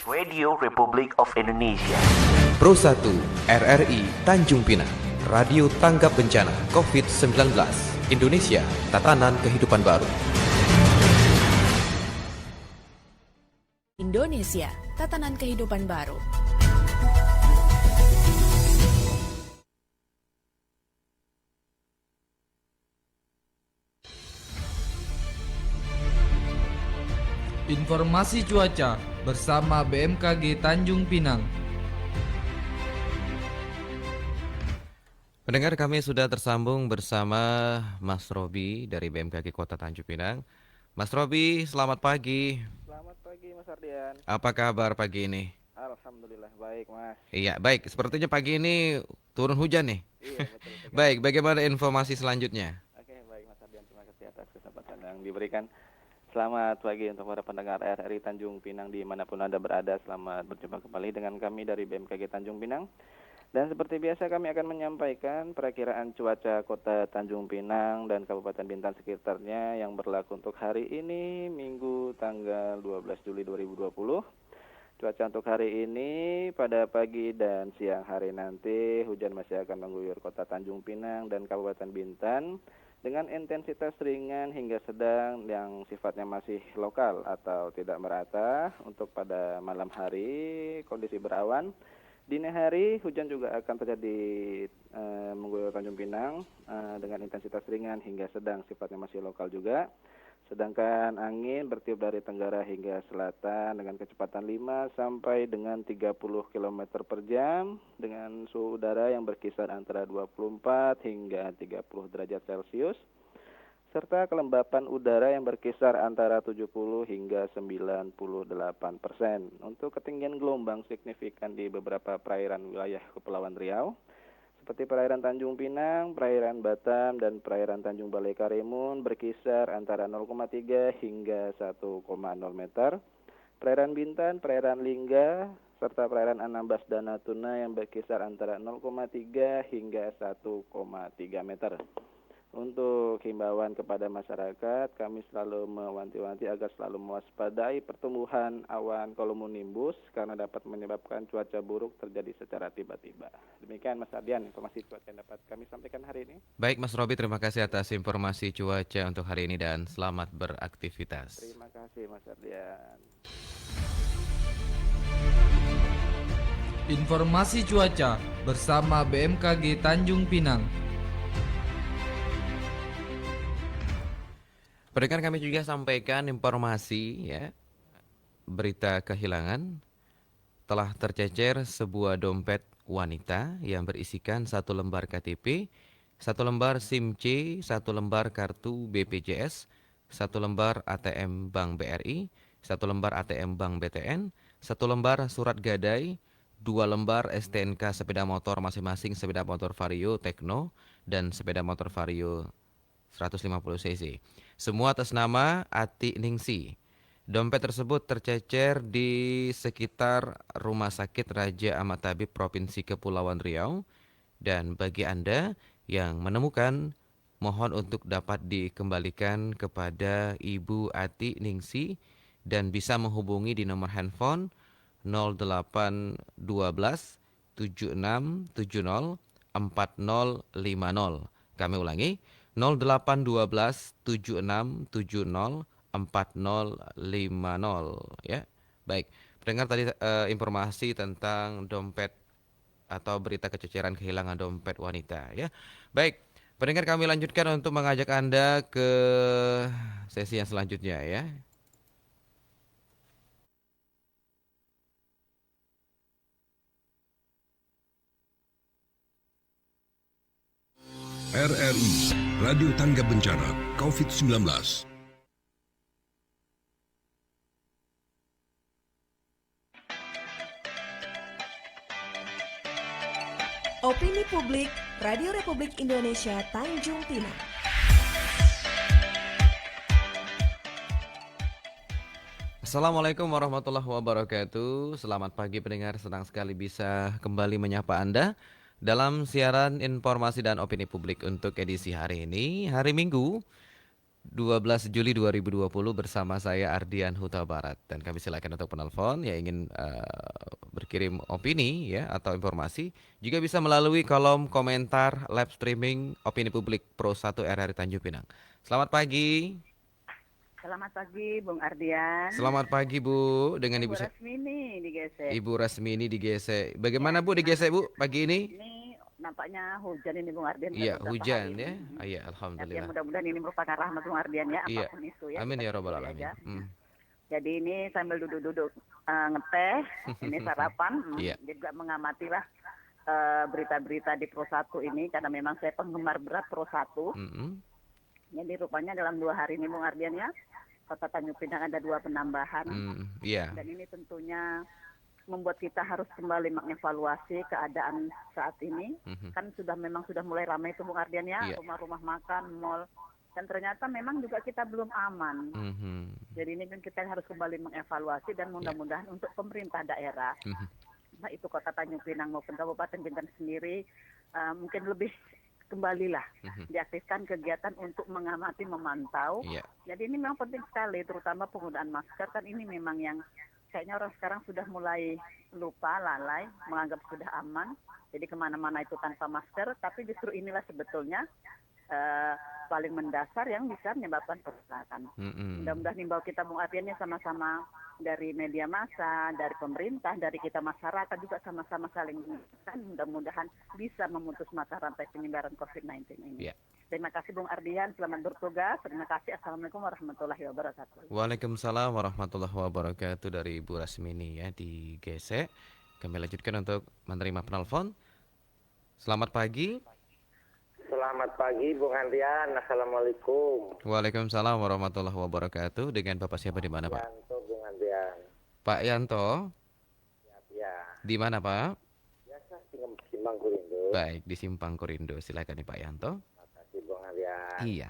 Radio Republik of Indonesia. Pro 1 RRI Tanjung Pinang, Radio Tanggap Bencana COVID-19. Indonesia, tatanan kehidupan baru. Indonesia, tatanan kehidupan baru. Informasi cuaca bersama BMKG Tanjung Pinang. Pendengar, kami sudah tersambung bersama Mas Robi dari BMKG Kota Tanjung Pinang. Mas Robi, selamat pagi. Selamat pagi Mas Ardian. Apa kabar pagi ini? Alhamdulillah baik Mas. Iya, baik. Sepertinya pagi ini turun hujan nih. Iya betul. Baik, bagaimana informasi selanjutnya? Oke, baik Mas Ardian, terima kasih atas kesempatan yang diberikan. Selamat pagi untuk para pendengar RRI Tanjung Pinang dimanapun Anda berada. Selamat berjumpa kembali dengan kami dari BMKG Tanjung Pinang. Dan seperti biasa kami akan menyampaikan perakiraan cuaca Kota Tanjung Pinang dan Kabupaten Bintan sekitarnya yang berlaku untuk hari ini Minggu tanggal 12 Juli 2020. Cuaca untuk hari ini pada pagi dan siang hari nanti hujan masih akan mengguyur Kota Tanjung Pinang dan Kabupaten Bintan dengan intensitas ringan hingga sedang yang sifatnya masih lokal atau tidak merata. Untuk pada malam hari kondisi berawan. Dini hari hujan juga akan terjadi mengguyur Tanjung Pinang dengan intensitas ringan hingga sedang sifatnya masih lokal juga. Sedangkan angin bertiup dari tenggara hingga selatan dengan kecepatan 5 sampai dengan 30 km per jam dengan suhu udara yang berkisar antara 24 hingga 30 derajat Celcius serta kelembapan udara yang berkisar antara 70 hingga 98%. Untuk ketinggian gelombang signifikan di beberapa perairan wilayah Kepulauan Riau seperti perairan Tanjung Pinang, perairan Batam, dan perairan Tanjung Balai Karimun berkisar antara 0,3 hingga 1,0 meter. Perairan Bintan, perairan Lingga, serta perairan Anambas dan Natuna yang berkisar antara 0,3 hingga 1,3 meter. Untuk himbauan kepada masyarakat, kami selalu mewanti-wanti agar selalu mewaspadai pertumbuhan awan cumulonimbus karena dapat menyebabkan cuaca buruk terjadi secara tiba-tiba. Demikian Mas Ardian, informasi cuaca yang dapat kami sampaikan hari ini. Baik Mas Robi, terima kasih atas informasi cuaca untuk hari ini dan selamat beraktivitas. Terima kasih Mas Ardian. Informasi cuaca bersama BMKG Tanjung Pinang. Pendengar, kami juga sampaikan informasi berita kehilangan. Telah tercecer sebuah dompet wanita yang berisikan 1 lembar KTP, 1 lembar SIM C, 1 lembar kartu BPJS, 1 lembar ATM Bank BRI, 1 lembar ATM Bank BTN, 1 lembar surat gadai, 2 lembar STNK sepeda motor masing-masing, sepeda motor Vario Tekno dan sepeda motor Vario 150 cc. Semua atas nama Ati Ningsi. Dompet tersebut tercecer di sekitar Rumah Sakit Raja Ahmad Tabib Provinsi Kepulauan Riau. Dan bagi Anda yang menemukan, mohon untuk dapat dikembalikan kepada Ibu Ati Ningsi dan bisa menghubungi di nomor handphone 0812 7670 4050. Kami ulangi, 0812 7670 4050 ya. Baik, pendengar, tadi informasi tentang dompet atau berita kececeran kehilangan dompet wanita ya. Baik, pendengar, kami lanjutkan untuk mengajak Anda ke sesi yang selanjutnya ya. RRI Radio Tanggap Bencana COVID-19. Opini publik, Radio Republik Indonesia Tanjung Pinang. Assalamualaikum warahmatullahi wabarakatuh. Selamat pagi pendengar, senang sekali bisa kembali menyapa Anda dalam siaran informasi dan opini publik untuk edisi hari ini, hari Minggu 12 Juli 2020 bersama saya Ardian Huta Barat dan kami silakan untuk penelpon yang ingin berkirim opini ya atau informasi juga bisa melalui kolom komentar live streaming Opini Publik Pro 1 RRI Tanjung Pinang. Selamat pagi. Selamat pagi, Bung Ardian. Selamat pagi Bu dengan Ibu Rasmini di Gesek. Ibu Rasmini di Gesek. Bagaimana Bu di Gesek Bu pagi ini? Ini nampaknya hujan ini Bung Ardian. Iya beberapa hujan hari ya. ini. Iya Ya, alhamdulillah. mudah-mudahan ini merupakan rahmat Bung Ardian ya, Iya. apapun itu ya. Amin kita ya robbal syukuri alamin. aja. Hmm. Jadi ini sambil duduk-duduk ngeteh, ini sarapan, Iya. juga mengamatilah berita-berita di Pro 1 ini karena memang saya penggemar berat Pro 1. Mm-mm. Jadi rupanya dalam 2 hari ini Bung Ardian ya, Kota Tanjung Pinang ada 2 penambahan. Iya. Dan ini tentunya membuat kita harus kembali mengevaluasi keadaan saat ini. Mhm. Kan memang sudah mulai ramai itu Bung Ardian ya, Iya. rumah-rumah makan, mal. Dan ternyata memang juga kita belum aman. Mhm. Jadi ini kan kita harus kembali mengevaluasi dan mudah-mudahan untuk pemerintah daerah, Mhm. baik itu Kota Tanjung Pinang maupun Kabupaten Bintan sendiri, mungkin lebih kembalilah Mhm. diaktifkan kegiatan untuk mengamati, memantau. Iya. Jadi ini memang penting sekali, terutama penggunaan masker kan ini memang yang kayaknya orang sekarang sudah mulai lupa, lalai, menganggap sudah aman. Jadi kemana-mana itu tanpa masker, tapi justru inilah sebetulnya paling mendasar yang bisa menyebabkan pergerakan. Mm-mm. Mudah-mudahan himbau kita Bung Ardiannya sama-sama dari media massa, dari pemerintah, dari kita masyarakat juga sama-sama saling mengingatkan. Mudah-mudahan bisa memutus mata rantai penyebaran COVID-19 ini. Iya. Terima kasih Bung Ardian, selamat bertugas. Terima kasih. Assalamualaikum warahmatullahi wabarakatuh. Waalaikumsalam warahmatullahi wabarakatuh dari Ibu Rasmini ya di GC. Kami lanjutkan untuk menerima penelpon. Selamat pagi. Selamat pagi Bung Andrian, Assalamualaikum. Waalaikumsalam warahmatullahi wabarakatuh. Dengan Bapak siapa di mana Pak? Yanto Bung Andrian. Pak Yanto. Ya, Di mana Pak? biasa Simpang Kurindo. Baik di Simpang Korindo. Silakan nih Pak Yanto. Terima kasih Bung Andrian. Iya.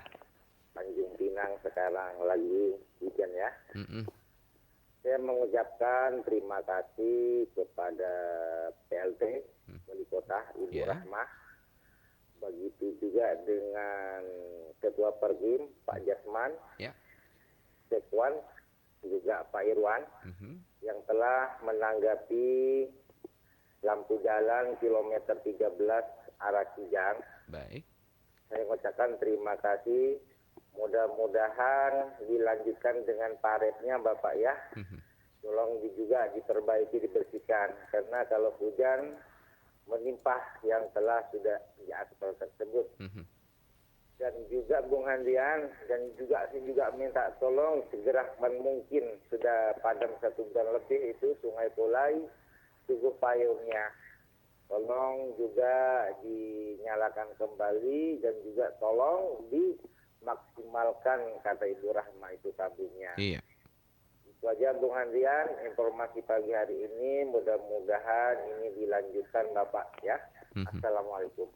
Tanjung Pinang sekarang lagi hujan ya. Mm-mm. Saya mengucapkan terima kasih kepada PLT Wali Kota Ibu Ya. Rahmah. Begitu juga dengan Ketua Pergim Pak Jasman, Ya. Sekwan, juga Pak Irwan Mhm. yang telah menanggapi lampu jalan kilometer 13 arah Kijang. Baik. Saya mengucapkan terima kasih. Mudah-mudahan dilanjutkan dengan paretnya Bapak ya. Mhm. Tolong juga diperbaiki, dibersihkan. Karena kalau hujan menimpah yang telah sudah di aspal tersebut. Mhm. Dan juga Bung Handian, dan juga saya juga minta tolong segera mungkin sudah padam 1 bulan lebih itu Sungai Pulai cukup payungnya. Tolong juga dinyalakan kembali dan juga tolong dimaksimalkan kata Ibu Rahma itu tabungnya. Iya. Itu aja Bung Handian, informasi pagi hari ini mudah-mudahan ini dilanjutkan Bapak ya. Mhm. Assalamualaikum.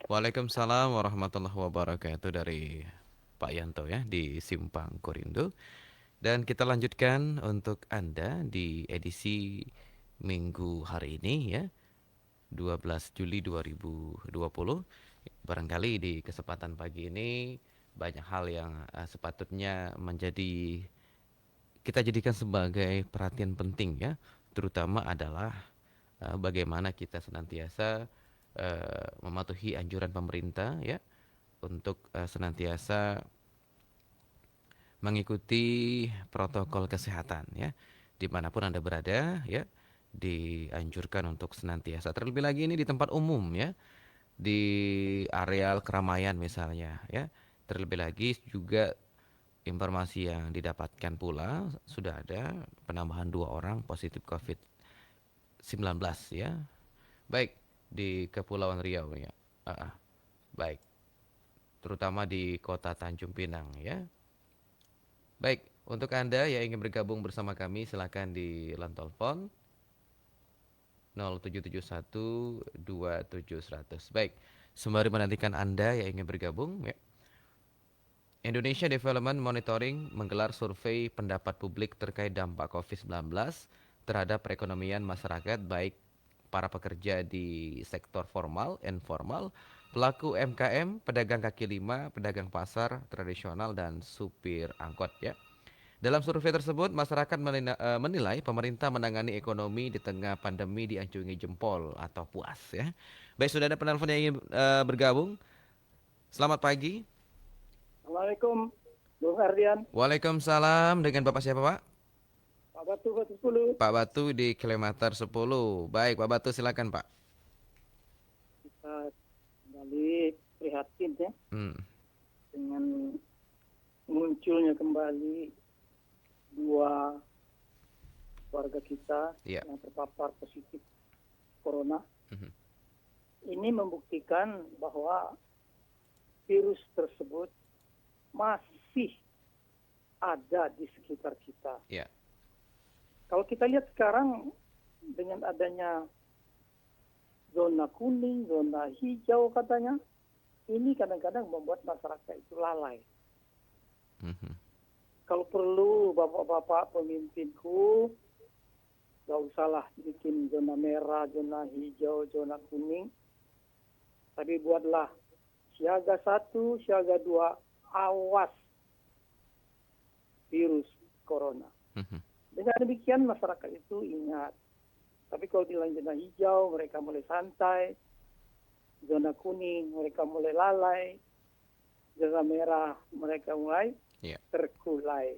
Waalaikumsalam warahmatullahi wabarakatuh dari Pak Yanto ya di Simpang Korindo. Dan kita lanjutkan untuk Anda di edisi Minggu hari ini ya. 12 Juli 2020. Barangkali di kesempatan pagi ini banyak hal yang sepatutnya menjadi kita jadikan sebagai perhatian penting ya, terutama adalah bagaimana kita senantiasa mematuhi anjuran pemerintah ya untuk senantiasa mengikuti protokol kesehatan ya dimanapun Anda berada ya, dianjurkan untuk senantiasa, terlebih lagi ini di tempat umum ya, di areal keramaian misalnya ya, terlebih lagi juga informasi yang didapatkan pula sudah ada penambahan 2 orang positif COVID-19 ya. Baik di Kepulauan Riau ya. Baik. Terutama di Kota Tanjung Pinang ya. Baik, untuk Anda yang ingin bergabung bersama kami silakan di line telepon 0771 2700. Baik, sembari menantikan Anda yang ingin bergabung ya. Indonesia Development Monitoring menggelar survei pendapat publik terkait dampak COVID-19 terhadap perekonomian masyarakat baik para pekerja di sektor formal, informal, pelaku UMKM, pedagang kaki lima, pedagang pasar tradisional, dan supir angkot ya. Dalam survei tersebut, masyarakat menilai pemerintah menangani ekonomi di tengah pandemi diacungi jempol atau puas ya. Baik, sudah ada penelpon yang ingin bergabung. Selamat pagi. Assalamualaikum, Bung Ardian. Waalaikumsalam. Dengan Bapak siapa, Pak? Pak Batu, Batu 10. Pak Batu di kilometer 10. Baik, Pak Batu silakan, Pak. Kita kembali prihatin ya dengan munculnya kembali dua warga kita yang terpapar positif corona. Ini membuktikan bahwa virus tersebut masih ada di sekitar kita. Kalau kita lihat sekarang dengan adanya zona kuning, zona hijau katanya, ini kadang-kadang membuat masyarakat itu lalai. Kalau perlu bapak-bapak pemimpinku, gak usahlah bikin zona merah, zona hijau, zona kuning. Tapi buatlah siaga 1, siaga 2, awas virus corona. Dengan demikian masyarakat itu ingat. Tapi kalau di zona hijau mereka mulai santai, zona kuning mereka mulai lalai, zona merah mereka mulai terkulai.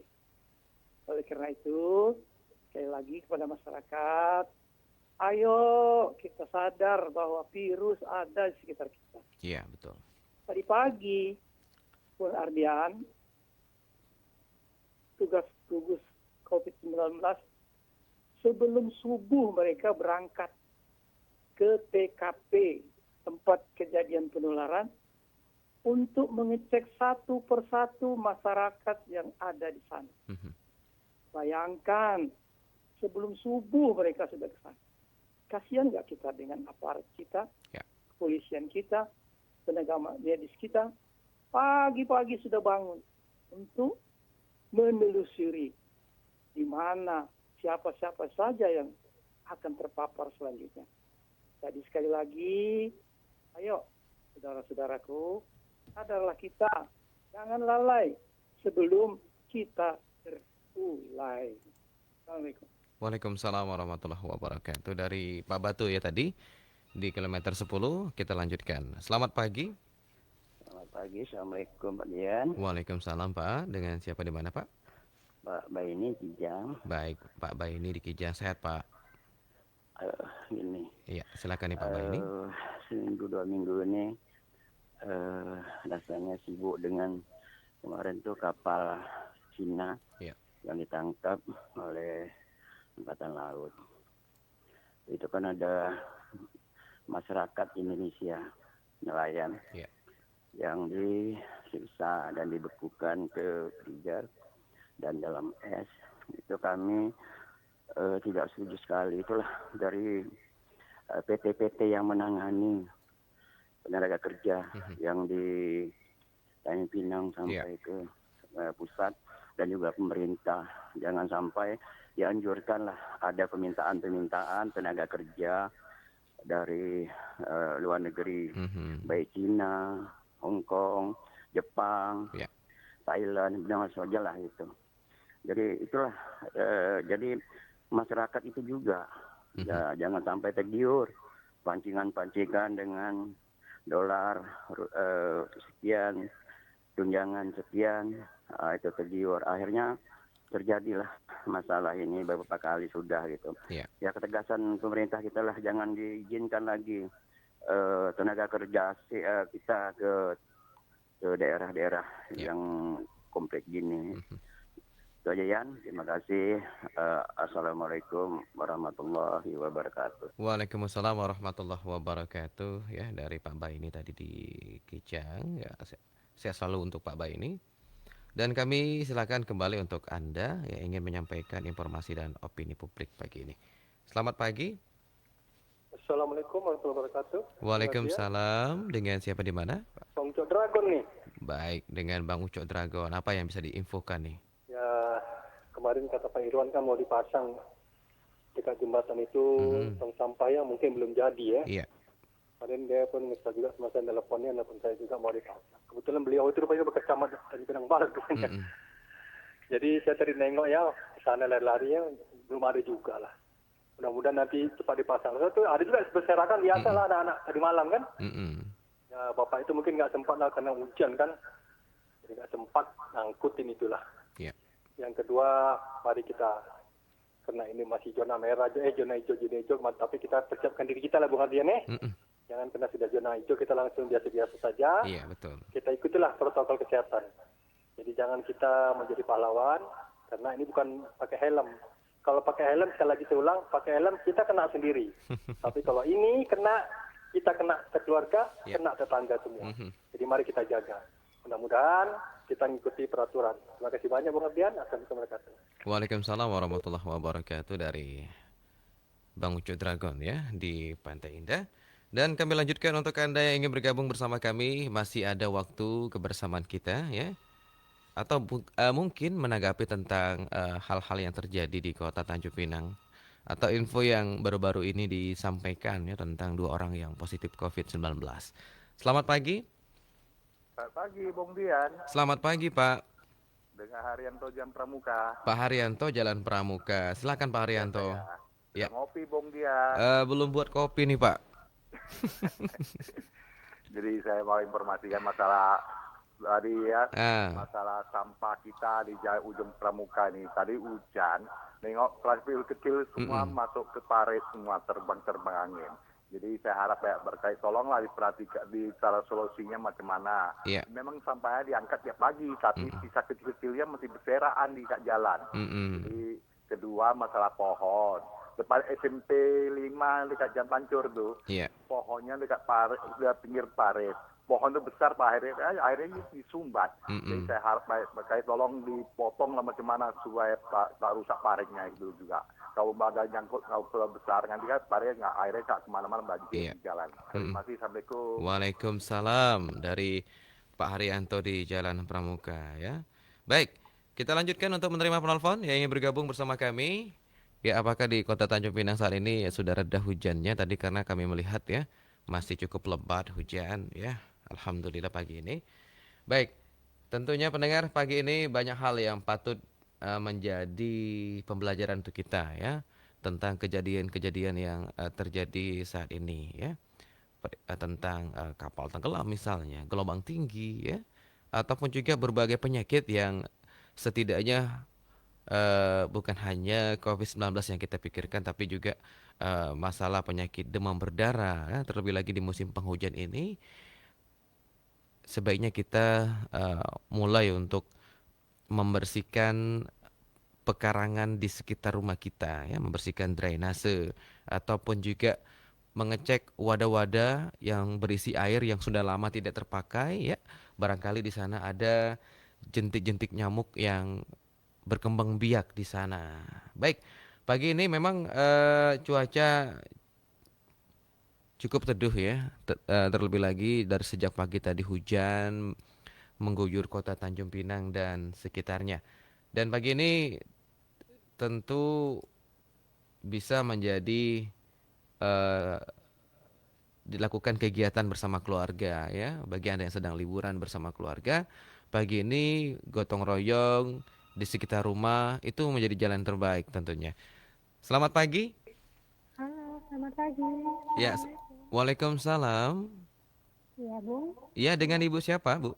Oleh karena itu, sekali lagi kepada masyarakat, ayo kita sadar bahwa virus ada di sekitar kita. Iya, betul. Tadi pagi, Bung Ardian, tugas gugus COVID-19, sebelum subuh mereka berangkat ke TKP, tempat kejadian penularan, untuk mengecek satu persatu masyarakat yang ada di sana. Bayangkan, sebelum subuh mereka sudah ke sana. Kasihan nggak kita dengan aparat kita, kepolisian kita, tenaga medis kita, pagi-pagi sudah bangun untuk menelusuri di mana siapa-siapa saja yang akan terpapar selanjutnya. Jadi sekali lagi, ayo saudara-saudaraku, sadarlah kita, jangan lalai sebelum kita tertulai. Assalamualaikum. Waalaikumsalam warahmatullahi wabarakatuh. Dari Pak Batu ya tadi di kilometer 10, kita lanjutkan. Selamat pagi. Selamat pagi, Assalamualaikum Pak Dian. Waalaikumsalam Pak. Dengan siapa di mana Pak? Pak Baini Kijang. Baik, Pak Baini di Kijang. Sehat Pak? Gini. Iya, silakan nih Pak Baini. Seminggu 2 minggu ini rasanya sibuk dengan kemarin tuh kapal Cina yang ditangkap oleh Angkatan Laut. Itu kan ada masyarakat Indonesia nelayan yang disiksa dan dibekukan ke freezer dan dalam es. Itu kami tidak setuju sekali. Itulah dari PT-PT yang menangani tenaga kerja yang di Tanjung Pinang sampai ke pusat dan juga pemerintah. Jangan sampai dianjurkanlah ada permintaan tenaga kerja dari luar negeri, baik Cina, Hong Kong, Jepang, Thailand, benar saja lah itu. Jadi itulah, jadi masyarakat itu juga jangan sampai tergiur pancingan-pancingan dengan dolar sekian, tunjangan sekian, itu tergiur. Akhirnya terjadilah masalah ini beberapa kali sudah gitu. Ya ketegasan pemerintah kita lah, jangan diizinkan lagi tenaga kerja kita ke daerah-daerah yang kompleks gini. Itu aja Yan, terima kasih. Assalamualaikum warahmatullahi wabarakatuh. Waalaikumsalam warahmatullahi wabarakatuh. Ya, dari Pak Baini tadi di Kijang. Ya, saya selalu untuk Pak Baini. Dan kami silakan kembali untuk Anda yang ingin menyampaikan informasi dan opini publik pagi ini. Selamat pagi. Assalamualaikum warahmatullahi wabarakatuh. Waalaikumsalam. Dengan siapa di mana? Bang Ucok Dragon nih. Baik, dengan Bang Ucok Dragon. Apa yang bisa diinfokan nih? Ya, kemarin kata Pak Irwan kan mau dipasang dekat jembatan itu tong sampah yang mungkin belum jadi ya. Iya. Kemarin dia pun misal juga semasa teleponnya, telepon saya juga mau dikasih. Kebetulan beliau itu rupanya bekas camat dari Pinang Barat rupanya. Jadi saya tadi nengok ya, ke sana lari-lari ya, belum ada juga lah. Mudah-mudahan nanti cepat dipasang. Itu ada juga berserakan biasa lah anak-anak tadi malam kan. Ya, bapak itu mungkin nggak sempat lah karena hujan kan. Jadi nggak sempat ngangkutin itulah. Yeah. Yang kedua, mari kita, karena ini masih zona merah, zona hijau, tapi kita persiapkan diri kita lah Bung Ardian Jangan kena sudah zona hijau, kita langsung biasa-biasa saja. Iya, betul. Kita ikutilah protokol kesehatan. Jadi jangan kita menjadi pahlawan, karena ini bukan pakai helm. Kalau pakai helm, sekali lagi saya ulang, pakai helm kita kena sendiri. Tapi kalau ini kena, kita kena sekeluarga, kena tetangga semua. Jadi mari kita jaga. Mudah-mudahan kita mengikuti peraturan. Terima kasih banyak Bung Ardian. Assalamualaikum warahmatullahi wabarakatuh. Waalaikumsalam warahmatullahi wabarakatuh dari Bang Ucu Dragon ya di Pantai Indah. Dan kami lanjutkan untuk Anda yang ingin bergabung bersama kami, masih ada waktu kebersamaan kita ya. Atau mungkin menanggapi tentang hal-hal yang terjadi di Kota Tanjung Pinang atau info yang baru-baru ini disampaikan ya tentang 2 orang yang positif COVID-19. Selamat pagi. Selamat pagi, Bung Dian. Selamat pagi, Pak. Dengan Haryanto Jalan Pramuka. Pak Haryanto Jalan Pramuka. Silakan Pak Haryanto. Ya. Ngopi, Bung Dian. Belum buat kopi nih, Pak. Jadi saya mau informasikan masalah tadi ya, masalah sampah kita di ujung Pramuka ini. Tadi hujan, nengok plastik kecil semua masuk ke parit semua, terbang angin. Jadi saya harap ya berkait tolonglah diperhatikan di cara solusinya macam mana. Yeah. Memang sampahnya diangkat tiap pagi, tapi sisa kecil-kecilnya masih berserakan di jalan. Jadi kedua masalah pohon. Depan SMP 5 dekat Jalan Pancur tuh. Yeah. Pohonnya dekat pinggir parit. Pohon itu besar Pak, akhirnya disumbat. Jadi saya harap berkait tolong dipotong lah macam mana supaya tak rusak paritnya itu juga. Kalau ada nyangkut kalau besar nanti kan paritnya airnya tak kemana-mana banjir di jalan. Terima kasih, assalamualaikum. Waalaikumsalam dari Pak Haryanto di Jalan Pramuka ya. Baik, kita lanjutkan untuk menerima penelpon yang ingin bergabung bersama kami. Ya, apakah di Kota Tanjung Pinang saat ini sudah reda hujannya? Tadi karena kami melihat ya masih cukup lebat hujan ya. Alhamdulillah pagi ini. Baik, tentunya pendengar pagi ini banyak hal yang patut menjadi pembelajaran untuk kita ya tentang kejadian-kejadian yang terjadi saat ini ya. Tentang kapal tenggelam misalnya, gelombang tinggi ya, ataupun juga berbagai penyakit yang setidaknya bukan hanya COVID-19 yang kita pikirkan, tapi juga masalah penyakit demam berdarah ya, terlebih lagi di musim penghujan ini. Sebaiknya kita mulai untuk membersihkan pekarangan di sekitar rumah kita ya, membersihkan drainase ataupun juga mengecek wadah-wadah yang berisi air yang sudah lama tidak terpakai ya. Barangkali di sana ada jentik-jentik nyamuk yang berkembang biak di sana. Baik, pagi ini memang cuaca cukup teduh ya, terlebih lagi dari sejak pagi tadi hujan mengguyur Kota Tanjung Pinang dan sekitarnya. Dan pagi ini tentu bisa menjadi dilakukan kegiatan bersama keluarga ya. Bagi Anda yang sedang liburan bersama keluarga, pagi ini gotong royong di sekitar rumah itu menjadi jalan terbaik tentunya. Selamat pagi. Halo, selamat pagi. Ya, waalaikumsalam. Iya, Bu. Iya, dengan Ibu siapa, Bu?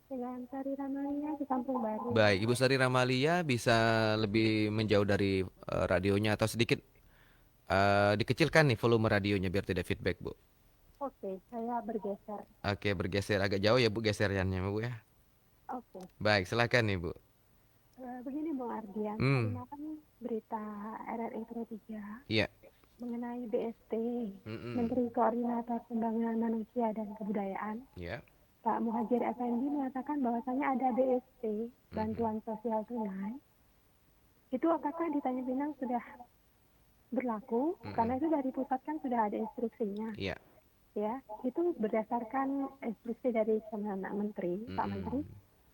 Dengan Sari Ramalia di Kampung Baru. Baik, Ibu Sari Ramalia bisa lebih menjauh dari radionya atau sedikit dikecilkan nih volume radionya biar tidak feedback, Bu. Oke, saya bergeser. Oke, bergeser agak jauh ya, Bu, gesernya, Bu ya. Oke. Baik, silakan nih, Bu. Begini, Bung Ardian. Tadi malam berita RRI Pro 3. Iya. Mengenai BST, Menteri Koordinator Pembangunan Manusia dan Kebudayaan. Iya. Pak Muhadjir Effendi mengatakan bahwasanya ada BST, bantuan sosial tunai. Itu apakah di Tanjung Pinang sudah berlaku? Karena itu dari pusat kan sudah ada instruksinya. Iya. Ya, itu berdasarkan instruksi dari Kementerian Menteri, Pak Menteri.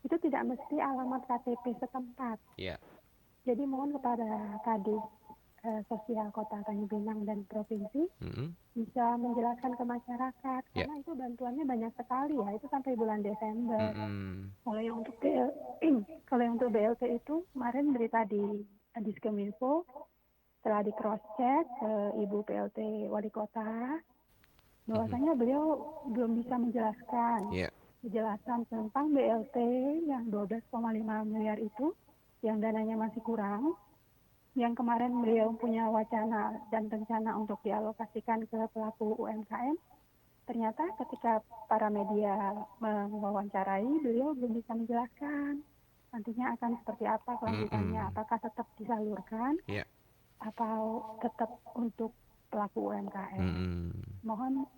Itu tidak mesti alamat KTP setempat. Iya. Jadi mohon kepada Kadis sosial Kota Tanjung Pinang dan provinsi bisa menjelaskan ke masyarakat karena itu bantuannya banyak sekali ya, itu sampai bulan Desember. Kalau yang untuk kalau yang untuk BLT itu kemarin berita di Diskominfo setelah di cross check ke Ibu PLT Wali Kota bahwasanya beliau belum bisa menjelaskan kejelasan tentang BLT yang 12,5 miliar itu yang dananya masih kurang. Yang kemarin beliau punya wacana dan rencana untuk dialokasikan ke pelaku UMKM, ternyata ketika para media mewawancarai, beliau belum bisa menjelaskan nantinya akan seperti apa kelanjutannya, apakah tetap disalurkan atau tetap untuk pelaku UMKM. Mohon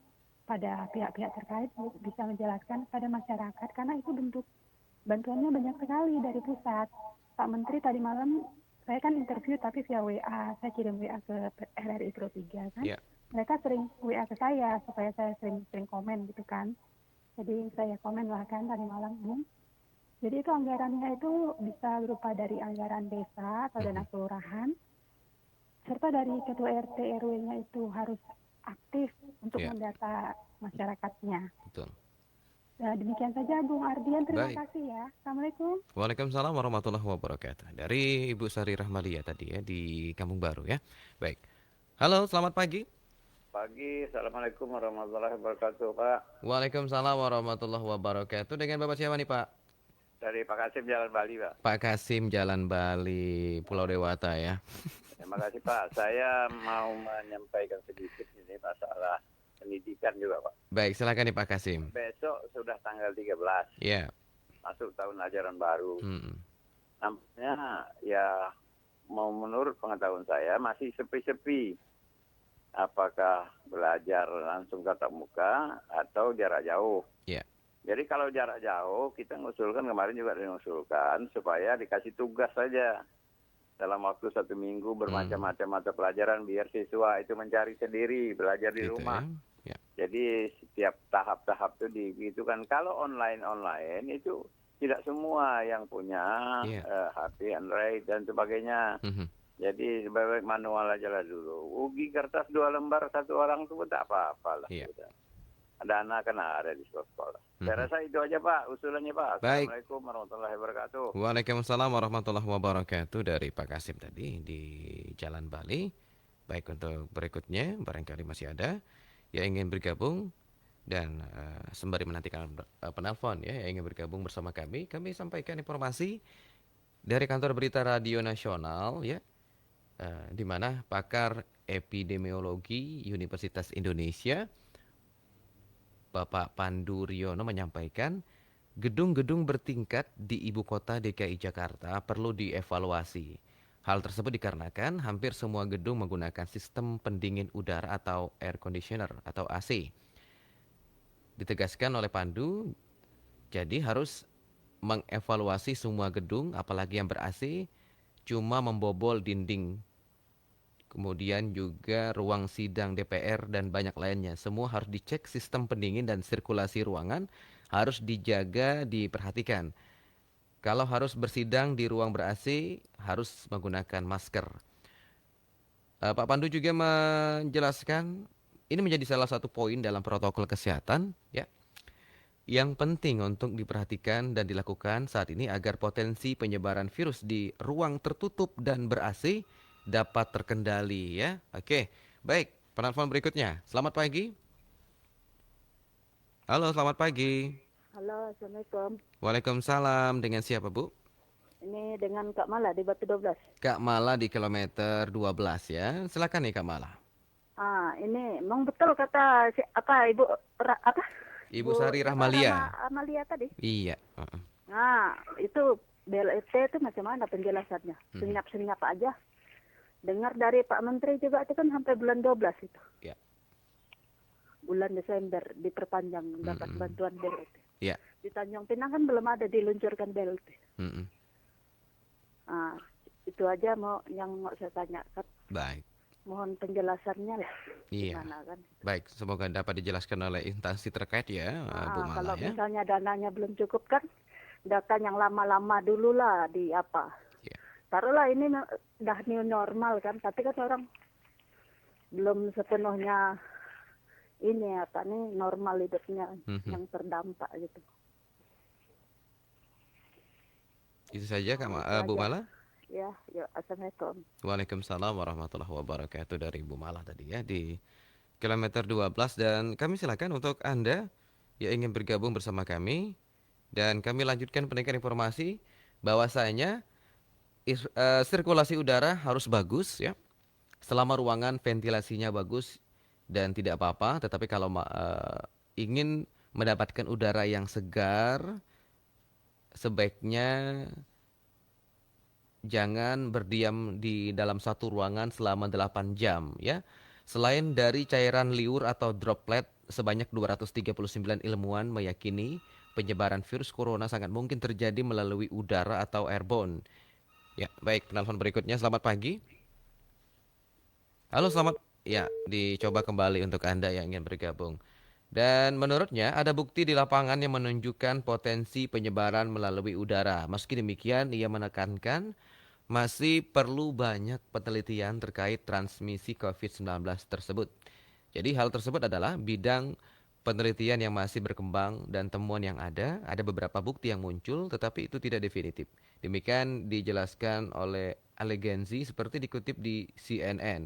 pada pihak-pihak terkait bisa menjelaskan pada masyarakat karena itu bentuk bantuannya banyak sekali dari pusat. Pak Menteri tadi malam saya kan interview tapi via WA, saya kirim WA ke RRI Pro 3 kan. Mereka sering WA ke saya supaya saya sering komen gitu kan. Jadi saya komen lah kan tadi malam. Jadi itu anggarannya itu bisa berupa dari anggaran desa atau dana kelurahan, serta dari ketua RT RW-nya itu harus aktif untuk mendata masyarakatnya. Betul. Nah, demikian saja Bung Ardian, terima kasih ya. Assalamualaikum. Waalaikumsalam warahmatullahi wabarakatuh. Dari Ibu Sari Rahmalia tadi ya di Kampung Baru ya. Baik. Halo, selamat pagi. Pagi, Assalamualaikum warahmatullahi wabarakatuh, Pak. Waalaikumsalam warahmatullahi wabarakatuh. Dengan Bapak siapa nih, Pak? Dari Pak Kasim Jalan Bali, Pak. Pak Kasim Jalan Bali, Pulau Dewata ya. Terima kasih, Pak. Saya mau menyampaikan sedikit ini masalah pendidikan juga, Pak. Baik, silakan nih Pak Kasim. Besok sudah tanggal 13. Iya. Masuk tahun ajaran baru. Nampaknya ya mau menurut pengetahuan saya masih sepi-sepi. Apakah belajar langsung tatap muka atau jarak jauh? Iya. Jadi kalau jarak jauh kita ngusulkan kemarin juga mengusulkan supaya dikasih tugas saja. Dalam waktu 1 minggu bermacam-macam mata pelajaran biar siswa itu mencari sendiri, belajar di rumah. Ya. Jadi setiap tahap-tahap itu gitu kan. Kalau online itu tidak semua yang punya HP, Android dan sebagainya. Jadi sebaik manual aja lah dulu. Ugi kertas 2 lembar 1 orang itu tak apa-apa lah. Dana kan ada di sekolah. Saya rasa itu aja Pak, usulannya Pak. Baik. Assalamualaikum warahmatullahi wabarakatuh. Waalaikumsalam warahmatullahi wabarakatuh dari Pak Kasim tadi di Jalan Bali. Baik, untuk berikutnya barangkali masih ada yang ingin bergabung dan sembari menantikan penelpon ya yang ingin bergabung bersama kami sampaikan informasi dari Kantor Berita Radio Nasional ya, di mana pakar epidemiologi Universitas Indonesia Bapak Pandu Riono menyampaikan gedung-gedung bertingkat di ibu kota DKI Jakarta perlu dievaluasi. Hal tersebut dikarenakan hampir semua gedung menggunakan sistem pendingin udara atau air conditioner atau AC. Ditegaskan oleh Pandu, jadi harus mengevaluasi semua gedung apalagi yang ber-AC, cuma membobol dinding. Kemudian juga ruang sidang DPR dan banyak lainnya. Semua harus dicek sistem pendingin dan sirkulasi ruangan harus dijaga, diperhatikan. Kalau harus bersidang di ruang ber-AC harus menggunakan masker. Pak Pandu juga menjelaskan ini menjadi salah satu poin dalam protokol kesehatan ya, yang penting untuk diperhatikan dan dilakukan saat ini agar potensi penyebaran virus di ruang tertutup dan ber-AC dapat terkendali ya. Oke, baik. Penelpon berikutnya. Selamat pagi. Halo, selamat pagi. Halo, Assalamualaikum. Waalaikumsalam. Dengan siapa, Bu? Ini dengan Kak Mala di Batu 12. Kak Mala di kilometer 12 ya. Silakan nih Kak Mala. Ini memang betul kata Ibu Sari Rahmalia. Amalia tadi. Iya. Nah, itu BLT itu macam mana penjelasannya? Senyap-senyap aja. Dengar dari Pak Menteri juga itu kan sampai bulan 12 itu. Ya. Bulan Desember diperpanjang dapat bantuan BLT. Ya. Di Tanjung Pinang kan belum ada diluncurkan BLT. Itu aja yang mau saya tanyakan. Baik. Mohon penjelasannya lah. Iya. Gimana kan? Baik, semoga dapat dijelaskan oleh instansi terkait ya, Bu Mala kalau ya. misalnya dananya belum cukup kan, data yang lama-lama dulu lah di apa. taruhlah ini udah new normal kan, tapi kan orang belum sepenuhnya ini apa nih normal hidupnya yang terdampak gitu. Itu saja Bu Mala. Ya, assalamualaikum. Waalaikumsalam warahmatullahi wabarakatuh dari Bu Mala tadi ya di kilometer 12, dan kami silakan untuk Anda yang ingin bergabung bersama kami, dan kami lanjutkan pendengar informasi bahwasanya sirkulasi udara harus bagus ya, selama ruangan ventilasinya bagus dan tidak apa-apa. Tetapi kalau ingin mendapatkan udara yang segar, sebaiknya jangan berdiam di dalam satu ruangan selama 8 jam ya. Selain dari cairan liur atau droplet, sebanyak 239 ilmuwan meyakini penyebaran virus corona sangat mungkin terjadi melalui udara atau airborne. Ya, baik, penelpon berikutnya. Selamat pagi. Halo, selamat. Ya, dicoba kembali untuk Anda yang ingin bergabung. Dan menurutnya ada bukti di lapangan yang menunjukkan potensi penyebaran melalui udara. Meski demikian, ia menekankan masih perlu banyak penelitian terkait transmisi COVID-19 tersebut. Jadi hal tersebut adalah bidang penelitian yang masih berkembang dan temuan yang ada beberapa bukti yang muncul tetapi itu tidak definitif. Demikian dijelaskan oleh Allegenzi seperti dikutip di CNN.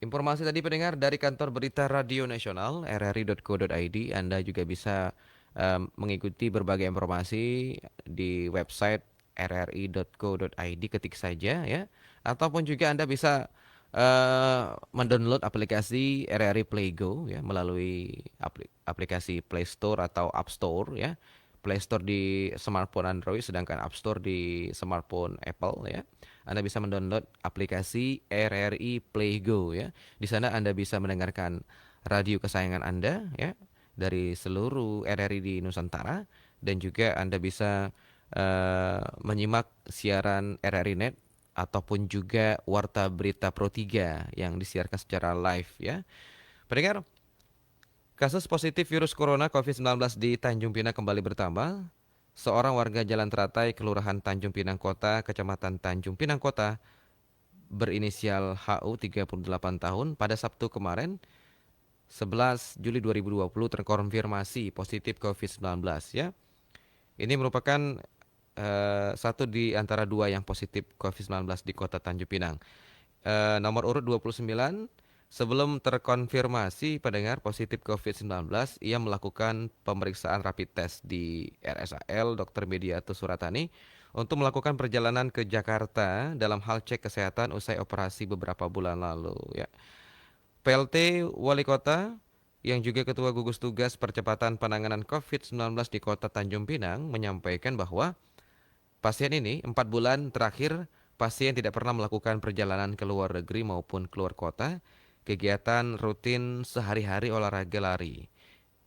Informasi tadi pendengar dari kantor berita Radio Nasional rri.co.id. Anda juga bisa mengikuti berbagai informasi di website rri.co.id, ketik saja ya. Ataupun juga Anda bisa mendownload aplikasi RRI Play Go ya melalui aplikasi Play Store atau App Store ya. Play Store di smartphone Android, sedangkan App Store di smartphone Apple ya. Anda bisa mendownload aplikasi RRI Play Go ya. Di sana Anda bisa mendengarkan radio kesayangan Anda ya dari seluruh RRI di Nusantara, dan juga Anda bisa menyimak siaran RRI Net ataupun juga Warta Berita Pro 3 yang disiarkan secara live ya. Pendengar, kasus positif virus corona COVID-19 di Tanjung Pinang kembali bertambah. Seorang warga Jalan Teratai, Kelurahan Tanjung Pinang Kota, Kecamatan Tanjung Pinang Kota, berinisial HU 38 tahun, pada Sabtu kemarin 11 Juli 2020 terkonfirmasi positif COVID-19 ya. Ini merupakan satu di antara dua yang positif COVID-19 di Kota Tanjung Pinang. Nomor urut 29, sebelum terkonfirmasi pendengar positif COVID-19, ia melakukan pemeriksaan rapid test di RSAL Dr. Mediatus Suratani untuk melakukan perjalanan ke Jakarta dalam hal cek kesehatan usai operasi beberapa bulan lalu ya. PLT Wali Kota yang juga Ketua Gugus Tugas Percepatan Penanganan COVID-19 di Kota Tanjung Pinang menyampaikan bahwa pasien ini 4 bulan terakhir pasien tidak pernah melakukan perjalanan ke luar negeri maupun keluar kota. Kegiatan rutin sehari-hari olahraga lari.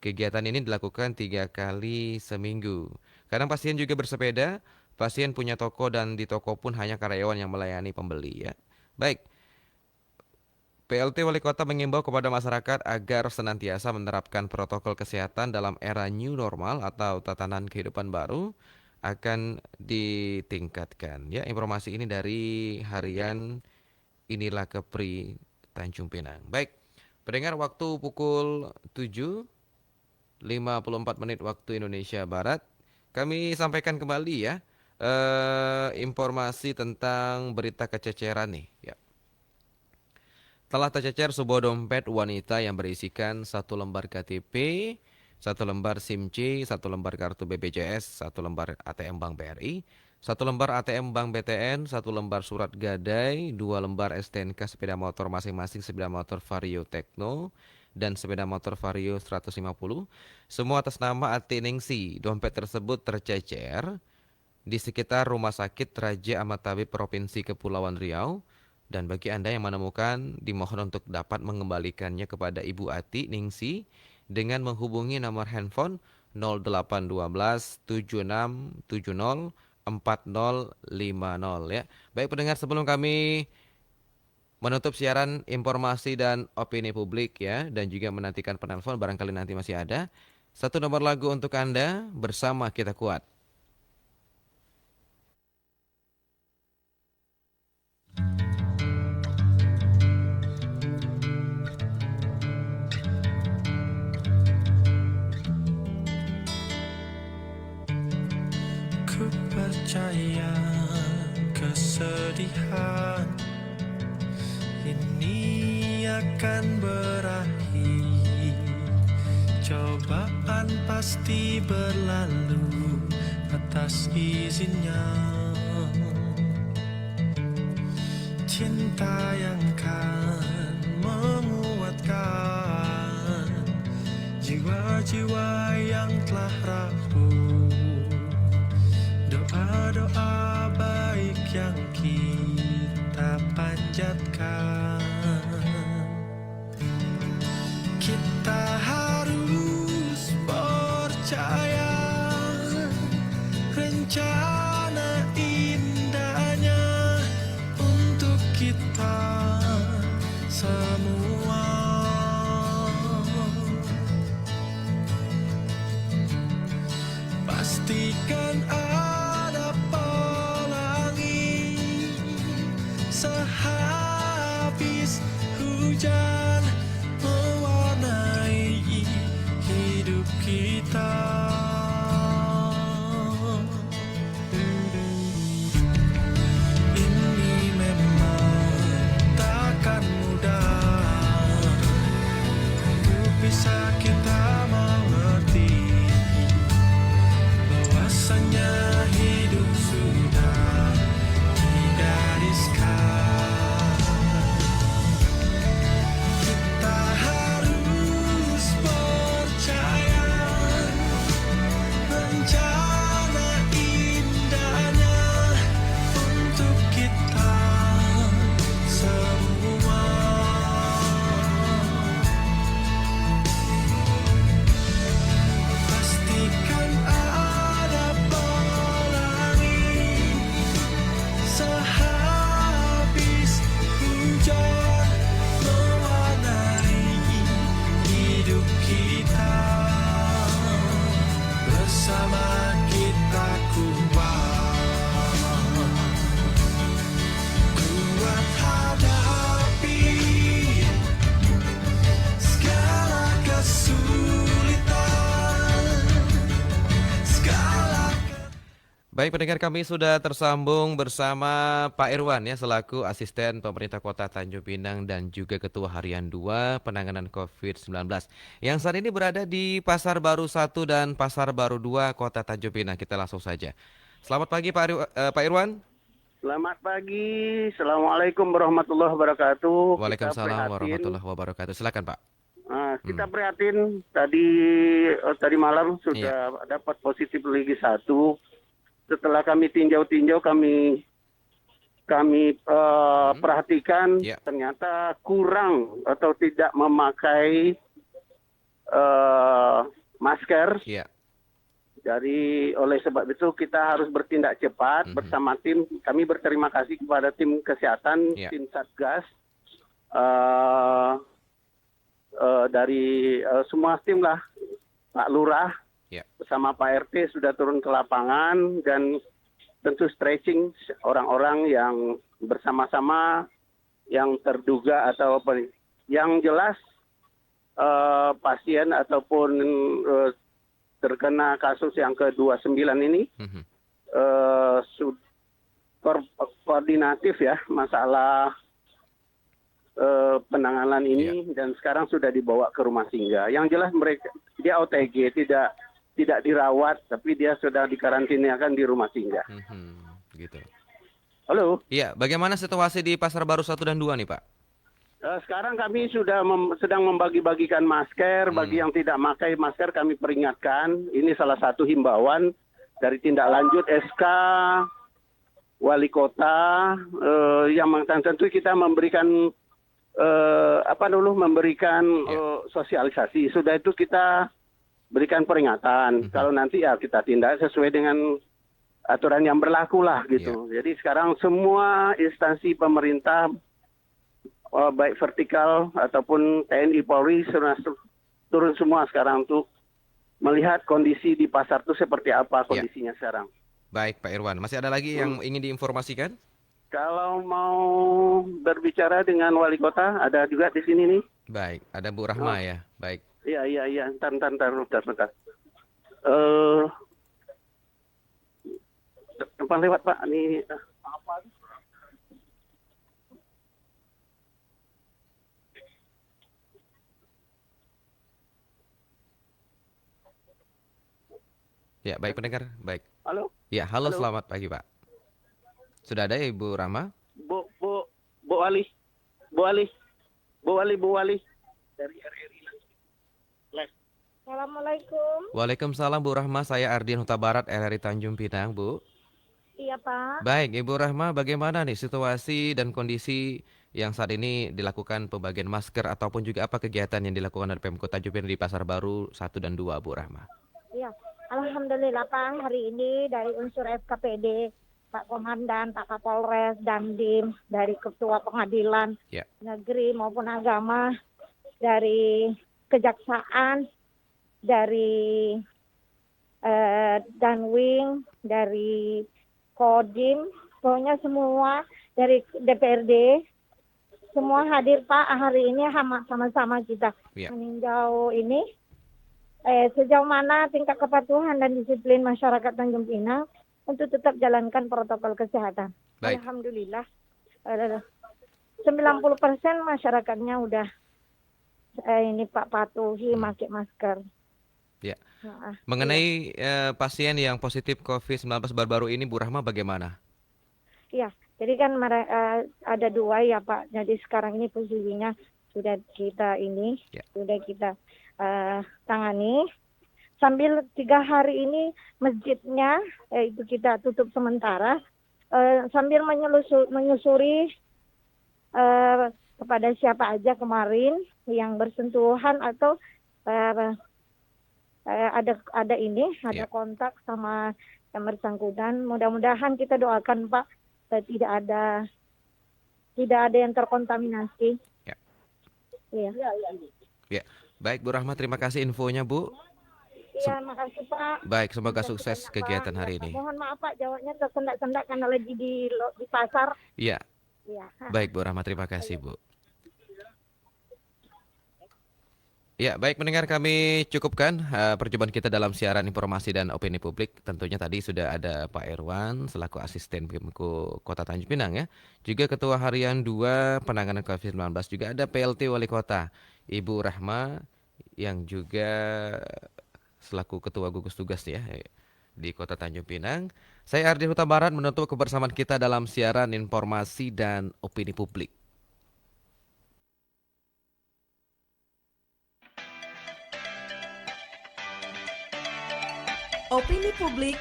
Kegiatan ini dilakukan 3 kali seminggu. Kadang pasien juga bersepeda, pasien punya toko dan di toko pun hanya karyawan yang melayani pembeli ya. Baik. PLT Wali Kota mengimbau kepada masyarakat agar senantiasa menerapkan protokol kesehatan dalam era new normal atau tatanan kehidupan baru akan ditingkatkan ya. Informasi ini dari harian Inilah Kepri Tanjung Pinang. Baik, pendengar, waktu pukul 7.54 menit waktu Indonesia Barat. Kami sampaikan kembali ya informasi tentang berita kececeran nih ya. Telah tercecer sebuah dompet wanita yang berisikan 1 lembar KTP, 1 lembar SIM C, 1 lembar kartu BPJS, 1 lembar ATM Bank BRI, 1 lembar ATM Bank BTN, 1 lembar surat gadai, 2 lembar STNK sepeda motor masing-masing, sepeda motor Vario Tekno dan sepeda motor Vario 150, semua atas nama Ati Ningsi. Dompet tersebut tercecer di sekitar Rumah Sakit Raja Ahmad Tabib Provinsi Kepulauan Riau. Dan bagi Anda yang menemukan, dimohon untuk dapat mengembalikannya kepada Ibu Ati Ningsi dengan menghubungi nomor handphone 0812 7670 4050 ya. Baik pendengar, sebelum kami menutup siaran informasi dan opini publik ya, dan juga menantikan penelpon barangkali nanti masih ada, 1 nomor lagu untuk Anda, Bersama Kita Kuat. percaya kesedihan ini akan berakhir. Cobaan pasti berlalu atas izinnya. Cinta yang kan menguatkan jiwa-jiwa yang telah rapuh. Doa-doa baik yang kita panjatkan. Kita harus percaya rencana indahnya untuk kita semua. Pastikan ada pelangi sehabis hujan mewarnai hidup kita. Ini memang takkan mudah untuk bisa kita mengerti bahwasanya hidup sudah digariskan. Kita harus percaya rencana indahnya untuk kita semua. Pastikan ada pelangi sehabis hujan mewarnai hidup kita. Bersama kita kuat hadapi segala kesulitan, segala. Baik pendengar, kami sudah tersambung bersama Pak Irwan ya, selaku asisten pemerintah kota Tanjung Pinang dan juga ketua harian 2 penanganan COVID-19 yang saat ini berada di Pasar Baru 1 dan Pasar Baru 2 kota Tanjung Pinang. Kita langsung saja. Selamat pagi Pak Irwan. Selamat pagi, Assalamualaikum warahmatullahi wabarakatuh. Waalaikumsalam warahmatullahi wabarakatuh. Silakan Pak. Kita prihatin tadi malam sudah dapat positif Liga 1. Setelah kami tinjau-tinjau, kami perhatikan ternyata kurang atau tidak memakai masker. Jadi oleh sebab itu kita harus bertindak cepat bersama tim. Kami berterima kasih kepada tim kesehatan, tim Satgas, dari semua tim lah, Pak Lurah bersama Pak RT sudah turun ke lapangan dan tentu stretching orang-orang yang bersama-sama yang terduga atau apa. Yang jelas pasien ataupun terkena kasus yang ke-29 ini koordinatif ya masalah penanganan ini dan sekarang sudah dibawa ke rumah singgah. Yang jelas mereka dia OTG, tidak dirawat, tapi dia sudah dikarantinakan di rumah singgah. Gitu. Halo. Iya, bagaimana situasi di Pasar Baru 1 dan 2 nih Pak? Sekarang kami sudah sedang membagi-bagikan masker. Bagi yang tidak memakai masker kami peringatkan. Ini salah satu himbauan dari tindak lanjut SK Wali Kota yang tentu kita memberikan sosialisasi. Sudah itu kita berikan peringatan. Kalau nanti ya kita tindak sesuai dengan aturan yang berlaku lah gitu. Jadi sekarang semua instansi pemerintah baik vertikal ataupun TNI Polri sudah turun semua sekarang untuk melihat kondisi di pasar itu seperti apa kondisinya sekarang. Baik Pak Irwan, masih ada lagi yang ingin diinformasikan? Kalau mau berbicara dengan wali kota, ada juga di sini nih. Baik, ada Bu Rahma ya. Baik. Bentar. Depan lewat Pak, ini Ya, baik pendengar, baik. Halo. Ya, halo, Halo. selamat pagi Pak. Sudah ada ya Ibu Rahma? Bu Wali dari RRI. Assalamualaikum. Waalaikumsalam Bu Rahma, saya Ardian Huta Barat, RRI Tanjung Pinang, Bu. Iya Pak. Baik, Ibu Rahma, bagaimana nih situasi dan kondisi yang saat ini dilakukan pembagian masker ataupun juga apa kegiatan yang dilakukan oleh Pemkot Tanjung Pinang di Pasar Baru 1 dan 2, Bu Rahma? Iya. Alhamdulillah Pak, hari ini dari unsur FKPD, Pak Komandan, Pak Kapolres, Dandim, dari Ketua Pengadilan Negeri maupun Agama, dari Kejaksaan, dari Danwing, dari Kodim, pokoknya semua dari DPRD, semua hadir Pak hari ini sama-sama kita meninjau ini sejauh mana tingkat kepatuhan dan disiplin masyarakat Tanjung Pinang untuk tetap jalankan protokol kesehatan. Baik. Alhamdulillah 90% masyarakatnya udah ini Pak patuhi pakai masker. Ya. Mengenai pasien yang positif COVID-19 baru-baru ini, Bu Rahma, bagaimana? Iya, jadi kan ada 2 ya Pak. Jadi sekarang ini posisinya sudah kita tangani. Sambil 3 hari ini masjidnya itu kita tutup sementara. Sambil menyusuri kepada siapa aja kemarin yang bersentuhan atau ada kontak sama yang bersangkutan. Mudah-mudahan kita doakan Pak tidak ada yang terkontaminasi. Iya. Ya, baik Bu Rahma, terima kasih infonya Bu. Iya, makasih Pak. Baik, semoga sukses kegiatan hari ini. Mohon maaf Pak, jawabnya tersendak-sendak karena lagi di pasar. Iya. Iya. Baik Bu Rahma, terima kasih Bu. Ya, baik pendengar, kami cukupkan perjumpaan kita dalam siaran informasi dan opini publik. Tentunya tadi sudah ada Pak Irwan selaku asisten Pemko Kota Tanjung Pinang ya. Juga Ketua Harian 2 Penanganan COVID-19, juga ada PLT Wali Kota Ibu Rahma yang juga selaku Ketua Gugus Tugas ya di Kota Tanjung Pinang. Saya Ardian Huta Barat menutup kebersamaan kita dalam siaran informasi dan opini publik. Opini publik.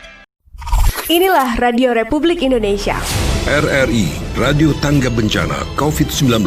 Inilah Radio Republik Indonesia. RRI, Radio Tangga Bencana COVID-19.